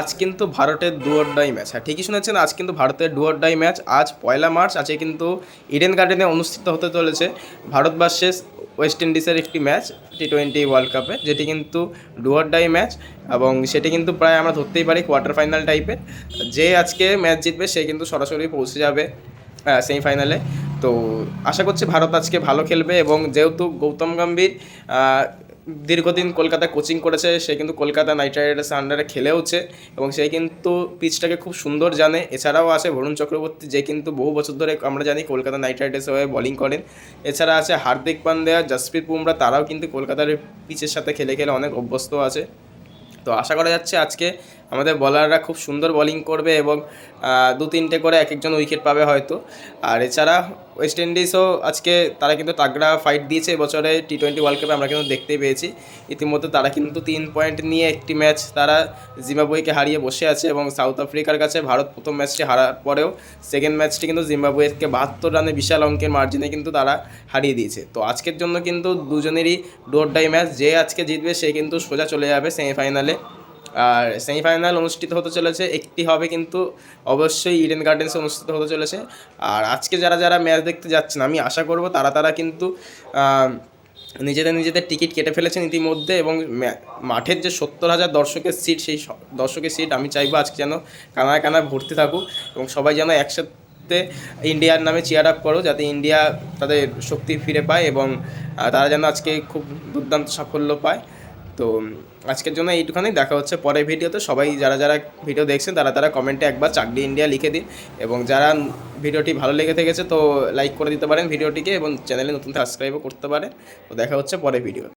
আজ কিন্তু ভারতের ডু অর ডাই ম্যাচ। হ্যাঁ, ঠিকই শুনেছেন, আজ কিন্তু ভারতের ডু অর ডাই ম্যাচ। আজ 1 মার্চ আছে কিন্তু ইডেন গার্ডেনে অনুষ্ঠিত হতে চলেছে ভারত ভার্সেস ওয়েস্ট ইন্ডিজের একটি ম্যাচ T20 ওয়ার্ল্ড কাপে, যেটি কিন্তু ডু অর ডাই ম্যাচ এবং সেটি কিন্তু প্রায় আমরা ধরতেই পারি কোয়ার্টার ফাইনাল টাইপের। যে আজকে ম্যাচ জিতবে সে কিন্তু সরাসরি পৌঁছে যাবে সেমিফাইনালে। তো আশা করছি ভারত আজকে ভালো খেলবে এবং যেহেতু গৌতম গম্ভীর দীর্ঘদিন কলকাতায় কোচিং করেছে, সে কিন্তু কলকাতা নাইট রাইডার্সের আন্ডারে খেলেওছে এবং সে কিন্তু পিচটাকে খুব সুন্দর জানে। এছাড়াও আছে বরুণ চক্রবর্তী, যে কিন্তু বহু বছর ধরে আমরা জানি কলকাতা নাইট রাইডার্সের হয়ে বোলিং করেন। এছাড়া আছে হার্দিক পান্ডিয়া, জসপ্রীত বুমরা, তারাও কিন্তু কলকাতার পিচের সাথে খেলে খেলে অনেক অভ্যস্ত আছে। তো আশা করা যাচ্ছে আজকে আমাদের বলাররা খুব সুন্দর বোলিং করবে এবং 2-3টে করে এক একজন উইকেট পাবে হয়তো। আর এছাড়া ওয়েস্ট ইন্ডিজও আজকে তারা কিন্তু তাগড়া ফাইট দিয়েছে এবছরে T20 ওয়ার্ল্ড কাপে, আমরা কিন্তু দেখতেই পেয়েছি। ইতিমধ্যে তারা কিন্তু 3 পয়েন্ট নিয়ে একটি ম্যাচ তারা জিম্বাবুয়েকে হারিয়ে বসে আছে এবং সাউথ আফ্রিকার কাছে ভারত প্রথম ম্যাচটি হারার পরেও সেকেন্ড ম্যাচটি কিন্তু জিম্বাবুয়েকে 72 রানে বিশাল অঙ্কের মার্জিনে কিন্তু তারা হারিয়ে দিয়েছে। তো আজকের জন্য কিন্তু দুজনেরই ডু অর ডাই ম্যাচ। যে আজকে জিতবে সে কিন্তু সোজা চলে যাবে সেমিফাইনালে। আর সেমিফাইনাল অনুষ্ঠিত হতে চলেছে একটি হবে কিন্তু অবশ্যই ইডেন গার্ডেন্সে অনুষ্ঠিত হতে চলেছে। আর আজকে যারা যারা ম্যাচ দেখতে যাচ্ছেন, আমি আশা করব তারা কিন্তু নিজেদের টিকিট কেটে ফেলেছেন ইতিমধ্যে এবং মাঠের যে 70,000 দর্শকের সিট, সেই দর্শকের সিট আমি চাইবো আজকে যেন কানায় কানায় ভর্তি থাকুক এবং সবাই যেন একসাথে ইন্ডিয়ার নামে চিয়ার আপ করো, যাতে ইন্ডিয়া তাদের শক্তি ফিরে পায় এবং তারা যেন আজকে খুব দুর্দান্ত সাফল্য পায়। তো আজকের জন্য এইটুখানি, দেখা হচ্ছে পরের ভিডিওতে। সবাই যারা যারা ভিডিও দেখছেন তারা কমেন্টে একবার চাকরি ইন্ডিয়া লিখে দিন এবং যারা ভিডিওটি ভালো লেগে থেকেছে তো লাইক করে দিতে পারেন ভিডিওটিকে এবং চ্যানেলে নতুন সাবস্ক্রাইবও করতে পারেন। তো দেখা হচ্ছে পরের ভিডিও।